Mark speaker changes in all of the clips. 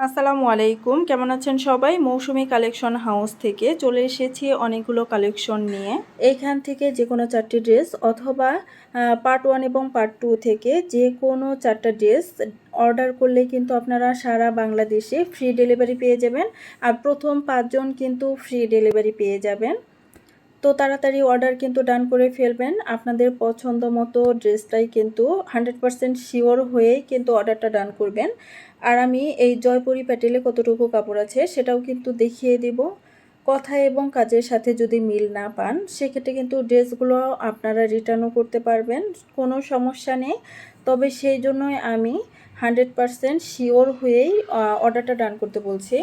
Speaker 1: আসসালামু আলাইকুম, কেমন আছেন সবাই? মৌসুমী কালেকশন হাউস থেকে চলে এসেছি অনেকগুলো কালেকশন নিয়ে। এইখান থেকে যে কোনো 4টি ড্রেস অথবা পার্ট 1 এবং পার্ট 2 থেকে যে কোনো 4টা ড্রেস অর্ডার করলে কিন্তু আপনারা সারা বাংলাদেশে ফ্রি ডেলিভারি পেয়ে যাবেন। আর প্রথম 5 জন কিন্তু ফ্রি ডেলিভারি পেয়ে যাবেন। তো তাড়াতাড়ি অর্ডার কিন্তু ডান করে ফেলবেন। আপনাদের পছন্দ মতো ড্রেসটাই কিন্তু 100% শিওর হয়েই কিন্তু অর্ডারটা ডান করবেন। আর আমি এই জয়পুরি প্যাটেলে কতটুকু কাপড় আছে সেটাও কিন্তু দেখিয়ে দিব। কথা এবং কাজের সাথে যদি মিল না পান সেক্ষেত্রে কিন্তু ড্রেসগুলো আপনারা রিটার্নও করতে পারবেন, কোনো সমস্যা নেই। তবে সেই জন্যই আমি 100% শিওর হয়েই অর্ডারটা ডান করতে বলছি।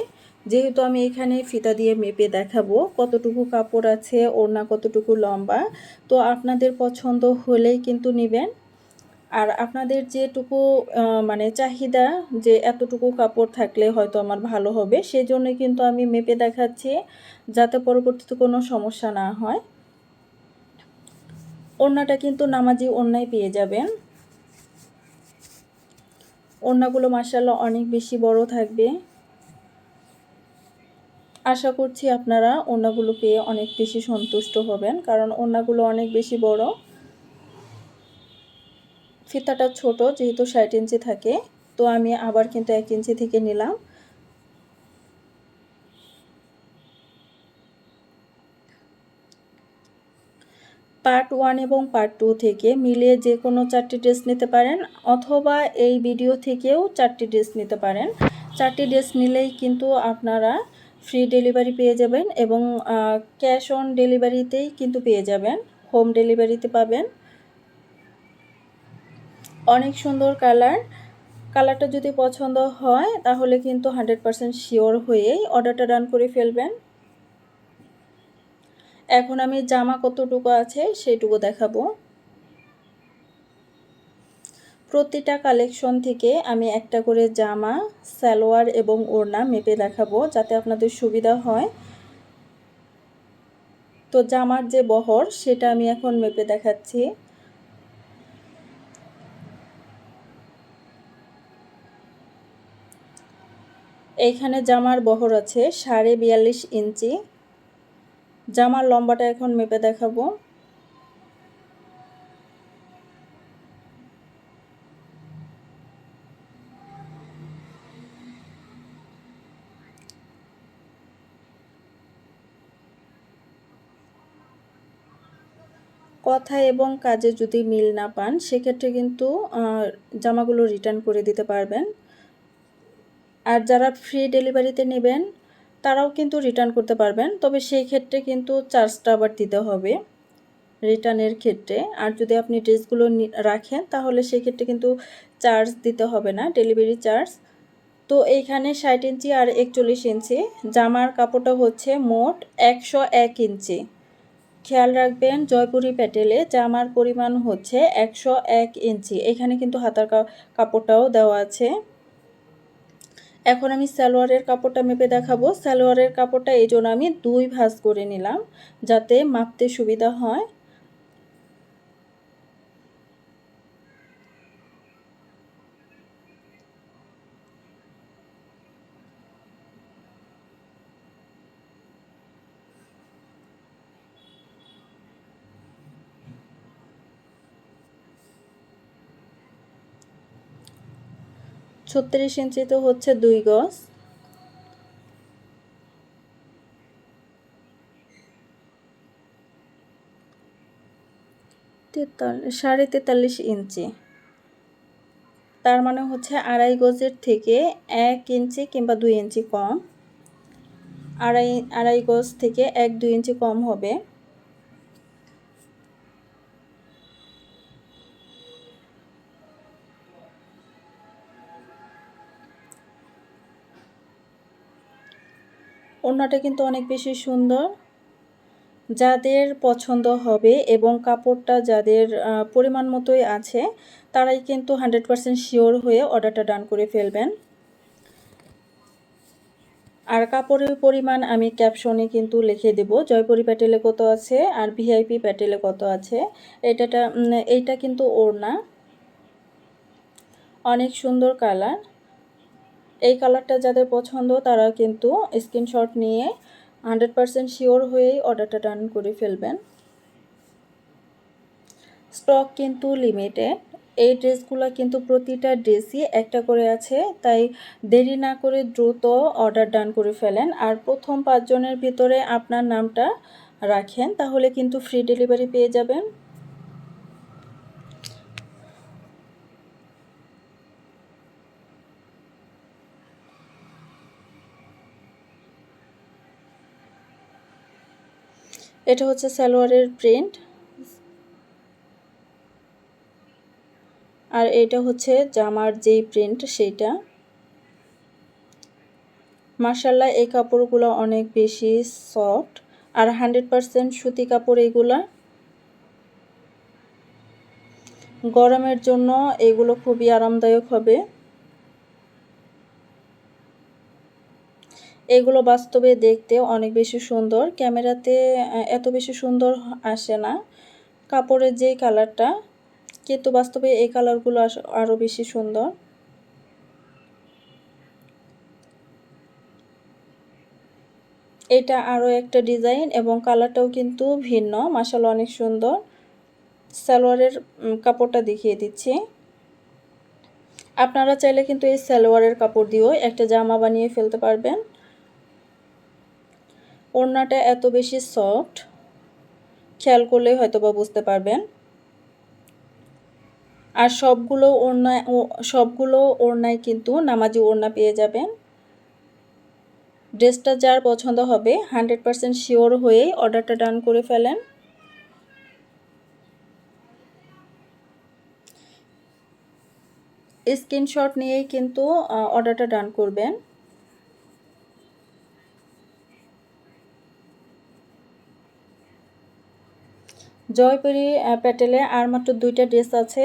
Speaker 1: যেহেতু আমি এখানে ফিতা দিয়ে মেপে দেখাবো কতটুকু কাপড় আছে, ওড়না কতটুকু লম্বা, তো আপনাদের পছন্দ হলেই কিন্তু নেবেন। আর আপনাদের যেটুকু মানে চাহিদা যে এতটুকু কাপড় থাকলে হয়তো আমার ভালো হবে, সেজন্যই কিন্তু আমি মেপে দেখাচ্ছি যাতে পরবর্তীতে কোনো সমস্যা না হয়। ওড়নাটা কিন্তু নামাজি ওড়নায় পেয়ে যাবেন। ওড়নাগুলো মাশাআল্লাহ অনেক বেশি বড় থাকবে। আশা করছি আপনারা ওড়নাগুলো পেয়ে অনেক বেশি সন্তুষ্ট হবেন, কারণ ওড়নাগুলো অনেক বেশি বড়। ফিতাটা ছোট, যেহেতু 60 ইঞ্চি থাকে, তো আমি আবার কিন্তু 1 ইঞ্চি থেকে নিলাম। পার্ট 1 এবং পার্ট 2 থেকে মিলিয়ে যে কোনো 4টি ড্রেস নিতে পারেন, অথবা এই ভিডিও থেকেও 4টি ড্রেস নিতে পারেন। 4টি ড্রেস নিলেই কিন্তু আপনারা ফ্রি ডেলিভারি পেয়ে যাবেন এবং ক্যাশ অন ডেলিভারিতেই কিন্তু পেয়ে যাবেন, হোম ডেলিভারিতে পাবেন। অনেক সুন্দর কালারটা যদি পছন্দ হয় তাহলে কিন্তু 100% শিওর হয়েই অর্ডারটা ডান করে ফেলবেন। এখন আমি জামা কতটুকু আছে সেইটুকু দেখাবো। প্রতিটা কালেকশন থেকে আমি একটা করে জামা, সালোয়ার এবং ওড়না মেপে দেখাবো যাতে আপনাদের সুবিধা হয়। তো জামার যে বহর সেটা আমি এখন মেপে দেখাচ্ছি। এইখানে জামার বহর আছে 42.5 ইঞ্চি। জামার লম্বাটা এখন মেপে দেখাবো। কথা এবং কাজে যদি মিল না পান সেক্ষেত্রে কিন্তু জামাগুলো রিটার্ন করে দিতে পারবেন। আর যারা ফ্রি ডেলিভারিতে নেবেন তারাও কিন্তু রিটার্ন করতে পারবেন, তবে সেই ক্ষেত্রে কিন্তু চার্জটা আবার দিতে হবে রিটার্নের ক্ষেত্রে। আর যদি আপনি ড্রেসগুলো রাখেন তাহলে সেক্ষেত্রে কিন্তু চার্জ দিতে হবে না, ডেলিভারি চার্জ। তো এইখানে 60 ইঞ্চি আর 41 ইঞ্চি জামার কাপড়টা হচ্ছে মোট 101 ইঞ্চি। খেয়াল রাখবেন জয়পুরি প্যাটেলে জামার পরিমাণ হচ্ছে 101 ইঞ্চি। এখানে কিন্তু হাতার কাপড়টাও দেওয়া আছে। এখন আমি সালোয়ারের কাপড়টা মেপে দেখাবো। সালোয়ারের কাপড়টা এই জন্য আমি 2 ভাঁজ করে নিলাম যাতে মাপতে সুবিধা হয়। ছত্রিশ ইঞ্চিতে হচ্ছে 2 গজ। সাড়ে 43 ইঞ্চি, তার মানে হচ্ছে 2.5 গজের থেকে 1 ইঞ্চি কিংবা 2 ইঞ্চি কম। আড়াই গজ থেকে 1-2 ইঞ্চি কম হবে। ওড়নাটা কিন্তু অনেক বেশি সুন্দর। যাদের পছন্দ হবে এবং কাপড়টা যাদের পরিমাণ মতোই আছে তারাই কিন্তু 100% শিওর হয়ে অর্ডারটা ডান করে ফেলবেন। আর কাপড়ের পরিমাণ আমি ক্যাপশনে কিন্তু লিখে দেব, জয়পুরি প্যাটেলে কত আছে আর ভিআইপি প্যাটেলে কত আছে। এইটা কিন্তু ওড়না, অনেক সুন্দর কালার। এই কালারটা যাদের পছন্দ তারা কিন্তু স্ক্রিনশট নিয়ে 100% শিওর হয়েই অর্ডারটা ডান করে ফেলবেন। স্টক কিন্তু লিমিটেড। এই ড্রেসগুলো কিন্তু প্রতিটা ড্রেসই একটা করে আছে, তাই দেরি না করে দ্রুত অর্ডার ডান করে ফেলেন। আর প্রথম 5 জনের ভিতরে আপনার নামটা রাখেন, তাহলে কিন্তু ফ্রি ডেলিভারি পেয়ে যাবেন। এটা হচ্ছে সালোয়ারের প্রিন্ট, আর এটা হচ্ছে জামার যেই প্রিন্ট সেইটা। মাশাআল্লাহ এই কাপড়গুলো অনেক বেশি সফট আর 100% সুতি কাপড়। এগুলা গরমের জন্য এগুলো খুবই আরামদায়ক হবে। এগুলো বাস্তবে দেখতে অনেক বেশি সুন্দর, ক্যামেরাতে এত বেশি সুন্দর আসে না কাপড়ের যেই কালারটা, কিন্তু বাস্তবে এই কালারগুলো আরও বেশি সুন্দর। এটা আরও একটা ডিজাইন এবং কালারটাও কিন্তু ভিন্ন, মাশাআল্লাহ অনেক সুন্দর। সালোয়ারের কাপড়টা দেখিয়ে দিচ্ছি। আপনারা চাইলে কিন্তু এই সালোয়ারের কাপড় দিয়েও একটা জামা বানিয়ে ফেলতে পারবেন। ওড়নাটা এত বেশি সফট, খেয়াল করলেই হয়তো বা বুঝতে পারবেন। আর সবগুলো ওড়নায় কিন্তু নামাজি ওড়না পেয়ে যাবেন। ড্রেসটা যার পছন্দ হবে 100% শিওর হয়েই অর্ডারটা ডান করে ফেলেন। স্ক্রিনশট নিয়েই কিন্তু অর্ডারটা ডান করবেন। জয়পুরি প্যাটেলে আর মাত্র 2টা ড্রেস আছে।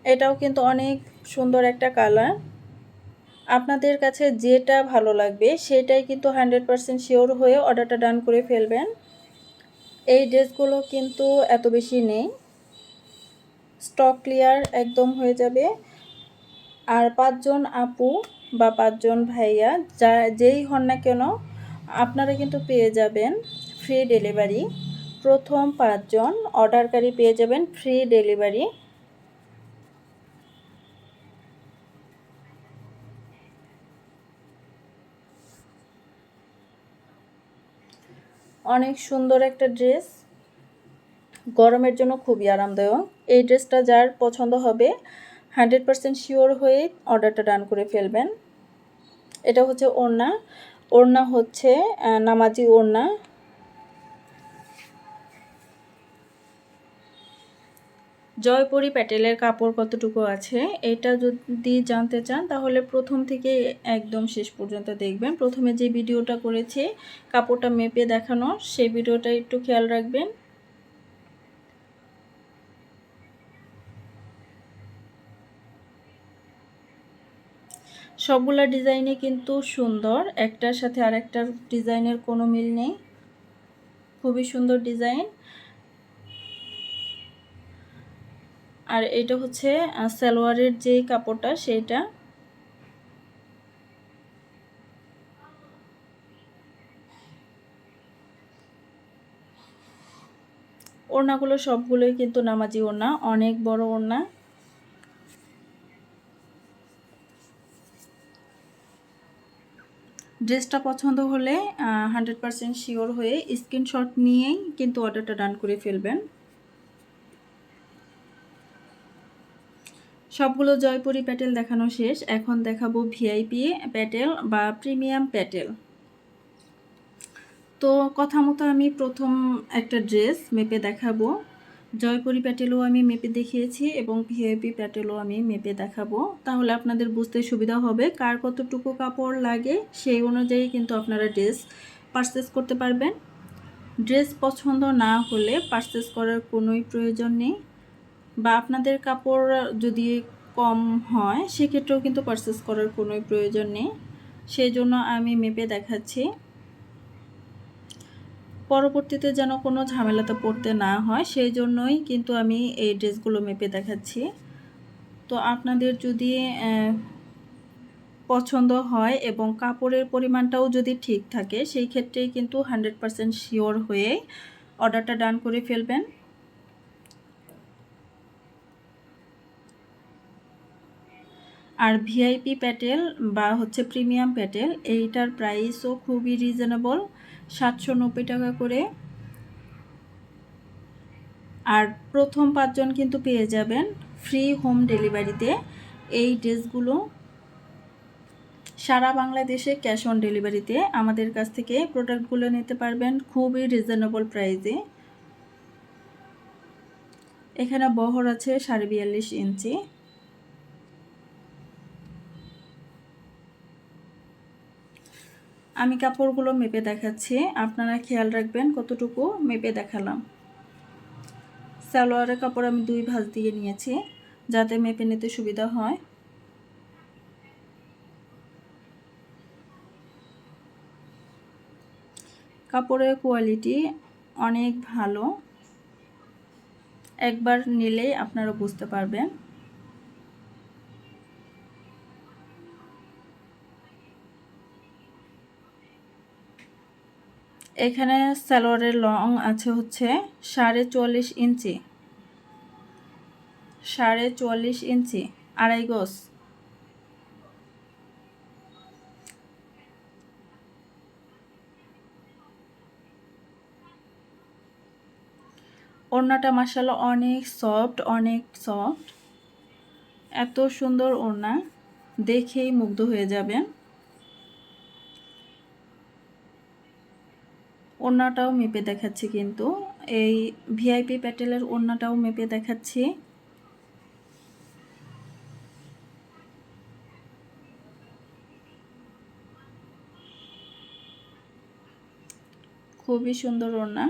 Speaker 1: এটাও কিন্তু অনেক সুন্দর একটা কালার। আপনাদের কাছে যেটা ভালো লাগবে সেটাই কিন্তু 100% শিওর হয়ে অর্ডারটা ডান করে ফেলবেন। এই ড্রেসগুলো কিন্তু এত বেশি নেই, স্টক ক্লিয়ার একদম হয়ে যাবে। আর 5 জন আপু বা 5 জন ভাইয়া যেই হন না কেন, আপনারা কিন্তু পেয়ে যাবেন ফ্রি ডেলিভারি। প্রথম 5 জন অর্ডারকারী পেয়ে যাবেন ফ্রি ডেলিভারি। অনেক সুন্দর একটা ড্রেস, গরমের জন্য খুবই আরামদায়ক। এই ড্রেসটা যার পছন্দ হবে 100% শিওর হয়ে অর্ডারটা ডান করে ফেলবেন। এটা হচ্ছে ওড়না, ওড়না হচ্ছে নামাজি ওড়না। জয়পুরি প্যাটেলের কাপড় কতটুকু আছে এটা যদি জানতে চান তাহলে প্রথম থেকে একদম শেষ পর্যন্ত দেখবেন। প্রথমে যে ভিডিওটা করেছি কাপড়টা মেপে দেখানো, সেই ভিডিওটা একটু খেয়াল রাখবেন। সবগুলা ডিজাইনই কিন্তু সুন্দর, একটার সাথে আরেকটার ডিজাইনের কোনো মিল নেই, খুবই সুন্দর ডিজাইন। আর এটা হচ্ছে সালোয়ারের যেই কাপড়টা সেইটা। ওড়নাগুলো সবগুলোই কিন্তু নামাজি ওড়না, অনেক বড় ওড়না। ড্রেসটা পছন্দ হলে 100% শিওর হয়ে স্ক্রিনশট নিয়েই কিন্তু অর্ডারটা ডান করে ফেলবেন। সবগুলো জয়পুরি প্যাটেল দেখানো শেষ, এখন দেখাবো ভিআইপি প্যাটেল বা প্রিমিয়াম প্যাটেল। তো কথা মতো আমি প্রথম একটা ড্রেস মেপে দেখাবো। জয়পুরি প্যাটেলও আমি মেপে দেখিয়েছি এবং ভিআইপি প্যাটেলও আমি মেপে দেখাবো, তাহলে আপনাদের বুঝতে সুবিধা হবে কার কতটুকু কাপড় লাগে, সেই অনুযায়ী কিন্তু আপনারা ড্রেস পারচেস করতে পারবেন। ড্রেস পছন্দ না হলে পারচেস করার কোনোই প্রয়োজন নেই, বা আপনাদের কাপড় যদি কম হয় সেক্ষেত্রেও কিন্তু পারচেস করার কোনোই প্রয়োজন নেই। সেই জন্য আমি মেপে দেখাচ্ছি, পরবর্তীতে যেন কোনো ঝামেলাতে পড়তে না হয় সেই জন্যই কিন্তু আমি এই ড্রেসগুলো মেপে দেখাচ্ছি। তো আপনাদের যদি পছন্দ হয় এবং কাপড়ের পরিমাণটাও যদি ঠিক থাকে, সেই ক্ষেত্রেই কিন্তু 100% শিওর হয়ে অর্ডারটা ডান করে ফেলবেন। আর ভিআইপি প্যাটেল বা হচ্ছে প্রিমিয়াম প্যাটেল, এইটার প্রাইসও খুবই রিজনেবল, 790 টাকা করে। আর প্রথম 5 জন কিন্তু পেয়ে যাবেন ফ্রি হোম ডেলিভারিতে এই ড্রেসগুলো। সারা বাংলাদেশে ক্যাশ অন ডেলিভারিতে আমাদের কাছ থেকে প্রোডাক্টগুলো নিতে পারবেন খুবই রিজনেবল প্রাইসে। এখানে বহর আছে 42.5 ইঞ্চি। আমি কাপড়গুলো মেপে দেখাচ্ছি, আপনারা খেয়াল রাখবেন কতটুকু মেপে দেখালাম। সালোয়ারের কাপড় আমি 2 ভাঁজ দিয়ে নিয়েছি যাতে মেপে নিতে সুবিধা হয়। কাপড়ের কোয়ালিটি অনেক ভালো, একবার নিলেই আপনারা বুঝতে পারবেন। এখানে সালোয়ারের লং আছে হচ্ছে 44.5 ইঞ্চি, 44.5 ইঞ্চি, 2.5 গজ। ওড়নাটা মাশাআল্লাহ অনেক সফট, অনেক সফট, এত সুন্দর ওড়না, দেখেই মুগ্ধ হয়ে যাবেন। ওড়নাটাও মেপে দেখাচ্ছি, কিন্তু এই ভিআইপি প্যাটেলের ওড়নাটাও মেপে দেখাচ্ছি। খুবই সুন্দর ওড়না।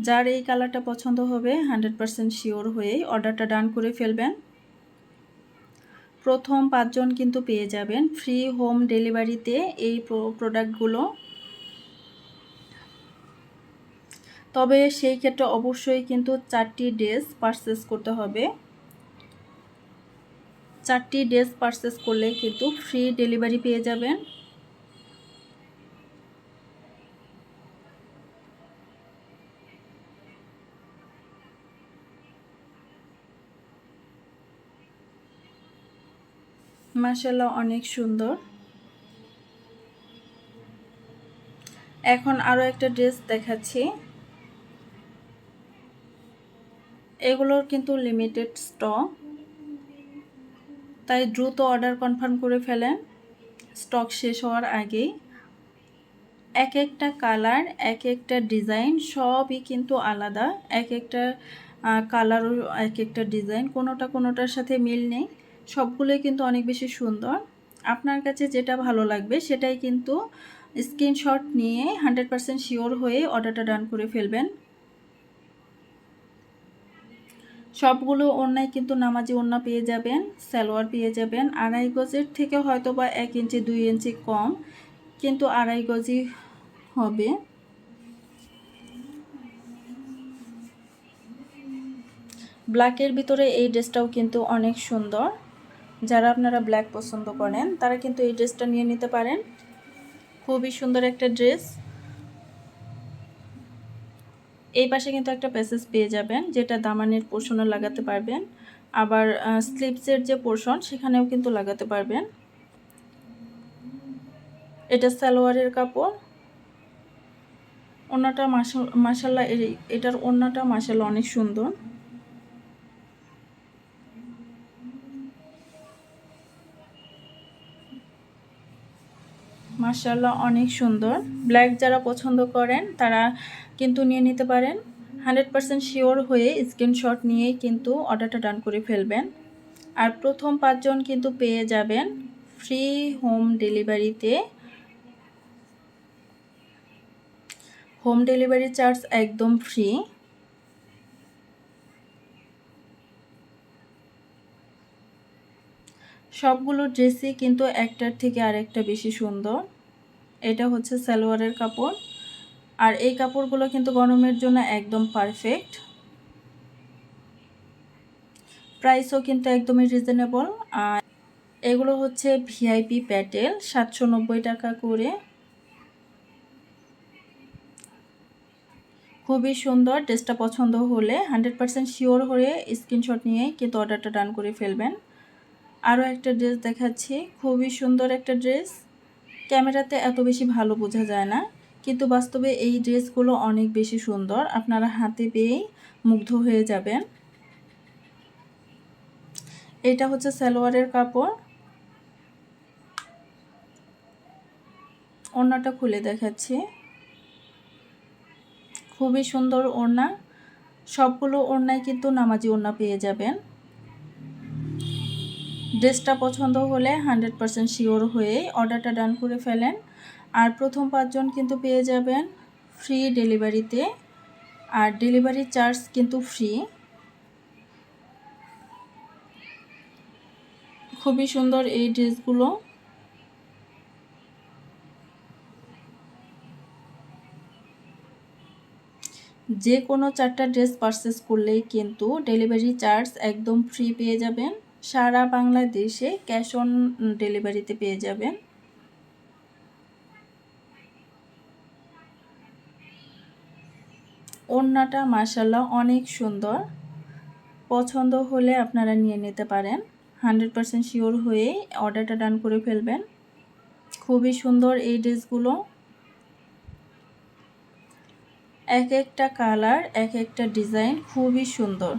Speaker 1: যার এই কালারটা পছন্দ হবে 100% শিওর হয়েই অর্ডারটা ডান করে ফেলবেন। প্রথম 5 জন কিন্তু পেয়ে যাবেন ফ্রি হোম ডেলিভারিতে এই প্রোডাক্টগুলো। তবে সেই ক্ষেত্রে অবশ্যই কিন্তু 4টি ড্রেস পারচেস করতে হবে। 4টি ড্রেস পারচেস করলে কিন্তু ফ্রি ডেলিভারি পেয়ে যাবেন। মাশাআল্লাহ অনেক সুন্দর। এখন আরও একটা ড্রেস দেখাচ্ছি। এগুলোর কিন্তু লিমিটেড স্টক, তাই দ্রুত অর্ডার কনফার্ম করে ফেলেন স্টক শেষ হওয়ার আগেই। এক একটা কালার, এক একটা ডিজাইন সবই কিন্তু আলাদা, এক একটা কালারও এক একটা ডিজাইন, কোনোটার সাথে মিল নেই, সবগুলোই কিন্তু অনেক বেশি সুন্দর। আপনার কাছে যেটা ভালো লাগবে সেটাই কিন্তু স্ক্রিনশট নিয়ে 100% শিওর হয়ে অর্ডারটা ডান করে ফেলবেন। সবগুলো ওড়নায় কিন্তু নামাজি ওড়না পেয়ে যাবেন, সালোয়ার পেয়ে যাবেন। 2.5 গজের থেকে হয়তো বা 1 ইঞ্চি 2 ইঞ্চি কম, কিন্তু 2.5 গজই হবে। ব্ল্যাকের ভিতরে এই ড্রেসটাও কিন্তু অনেক সুন্দর। যারা আপনারা ব্ল্যাক পছন্দ করেন তারা কিন্তু এই ড্রেসটা নিয়ে নিতে পারেন, খুবই সুন্দর একটা ড্রেস। এই পাশে কিন্তু একটা প্যাসেজ পেয়ে যাবেন যেটা দামানের পোর্শনে লাগাতে পারবেন, আবার স্লিভসের যে পোর্শন সেখানেও কিন্তু লাগাতে পারবেন। এটা সালোয়ারের কাপড়। ওড়নাটা মাশাআল্লাহ, এটার ওড়নাটা মাশাআল্লাহ অনেক সুন্দর। মাশাআল্লাহ অনেক সুন্দর। ব্ল্যাক যারা পছন্দ করেন তারা কিন্তু নিয়ে নিতে পারেন। 100% শিওর হয়ে স্ক্রিনশট নিয়েই কিন্তু অর্ডারটা ডান করে ফেলবেন। আর প্রথম 5 জন কিন্তু পেয়ে যাবেন ফ্রি হোম ডেলিভারিতে। হোম ডেলিভারি চার্জ একদম ফ্রি। সবগুলো ড্রেসই কিন্তু একটার থেকে আরেকটা বেশি সুন্দর। এটা হচ্ছে সালোয়ারের কাপড়, আর এই কাপড়গুলো কিন্তু গরমের জন্য একদম পারফেক্ট। প্রাইসও কিন্তু একদমই রিজনেবল। আর এগুলো হচ্ছে ভিআইপি প্যাটেল, 790 টাকা করে। খুবই সুন্দর। ড্রেসটা পছন্দ হলে 100% শিওর হয়ে স্ক্রিনশট নিয়ে কিন্তু অর্ডারটা ডান করে ফেলবেন। আরও একটা ড্রেস দেখাচ্ছি, খুবই সুন্দর একটা ড্রেস। ক্যামেরাতে এত বেশি ভালো বোঝা যায় না, কিন্তু বাস্তবে এই ড্রেসগুলো অনেক বেশি সুন্দর। আপনারা হাতে পেয়েই মুগ্ধ হয়ে যাবেন। এটা হচ্ছে সালোয়ারের কাপড়। ওড়নাটা খুলে দেখাচ্ছি, খুবই সুন্দর ওড়না। সবগুলো ওড়নায় কিন্তু নামাজি ওড়না পেয়ে যাবেন। ড্রেসটা পছন্দ হলে 100% শিওর হয়ে অর্ডারটা ডান করে ফেলেন। আর প্রথম 5 জন কিন্তু পেয়ে যাবেন ফ্রি ডেলিভারিতে, আর ডেলিভারি চার্জ কিন্তু ফ্রি। খুবই সুন্দর এই ড্রেসগুলো। যে কোনো 4টা ড্রেস পারচেস করলেই কিন্তু ডেলিভারি চার্জ একদম ফ্রি পেয়ে যাবেন। সারা বাংলাদেশে ক্যাশ অন ডেলিভারিতে পেয়ে যাবেন। ওড়নাটা মাশাআল্লাহ অনেক সুন্দর। পছন্দ হলে আপনারা নিয়ে নিতে পারেন। 100% শিওর হয়ে অর্ডারটা ডান করে ফেলবেন। খুবই সুন্দর এই ড্রেসগুলো। এক একটা কালার, এক একটা ডিজাইন খুবই সুন্দর।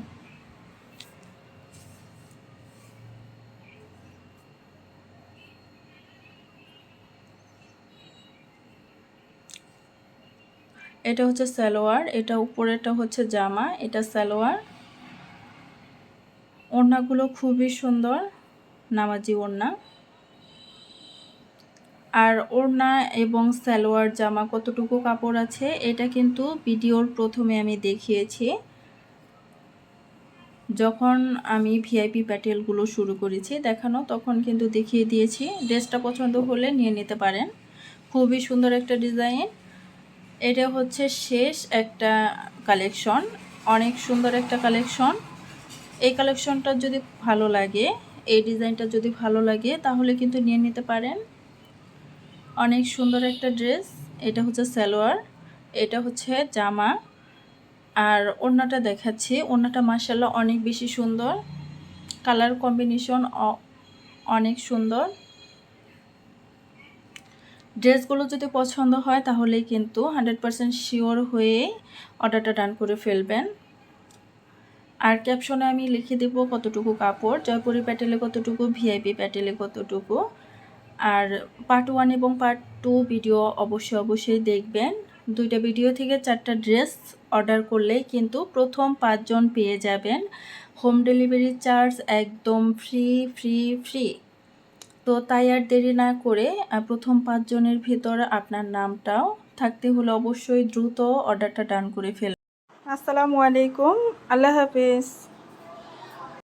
Speaker 1: এটা হচ্ছে সালোয়ার, এটা উপরেটা হচ্ছে জামা, এটা সালোয়ার। ওড়নাগুলো খুবই সুন্দর, নামাজি ওড়না। আর ওড়না এবং সালোয়ার জামা কতটুকু কাপড় আছে এটা কিন্তু ভিডিওর প্রথমে আমি দেখিয়েছি, যখন আমি ভিআইপি প্যাটেলগুলো শুরু করেছি দেখানো, তখন কিন্তু দেখিয়ে দিয়েছি। ড্রেসটা পছন্দ হলে নিয়ে নিতে পারেন। খুবই সুন্দর একটা ডিজাইন। এটা হচ্ছে শেষ একটা কালেকশন, অনেক সুন্দর একটা কালেকশন। এই কালেকশনটা যদি ভালো লাগে, এই ডিজাইনটা যদি ভালো লাগে তাহলে কিন্তু নিয়ে নিতে পারেন। অনেক সুন্দর একটা ড্রেস। এটা হচ্ছে সালোয়ার, এটা হচ্ছে জামা। আর ওড়নাটা দেখাচ্ছি, ওড়নাটা মাশাআল্লাহ অনেক বেশি সুন্দর। কালার কম্বিনেশন অনেক সুন্দর। ড্রেসগুলো যদি পছন্দ হয় তাহলেই কিন্তু 100% শিওর হয়ে অর্ডারটা ডান করে ফেলবেন। আর ক্যাপশনে আমি লিখে দেব কতটুকু কাপড়, জয়পুরি প্যাটেলে কতটুকু, ভিআইপি প্যাটেলে কতটুকু। আর পার্ট 1 এবং পার্ট 2 ভিডিও অবশ্যই দেখবেন। 2টা ভিডিও থেকে 4টা ড্রেস অর্ডার করলেই কিন্তু প্রথম 5 জন পেয়ে যাবেন হোম ডেলিভারি চার্জ একদম ফ্রি। তো তাই আর দেরি না করে প্রথম 5 জনের ভিতর আপনার নামটাও থাকতে হলে অবশ্যই দ্রুত অর্ডারটা ডান করে ফেলুন। আসসালামু আলাইকুম, আল্লাহ হাফেজ।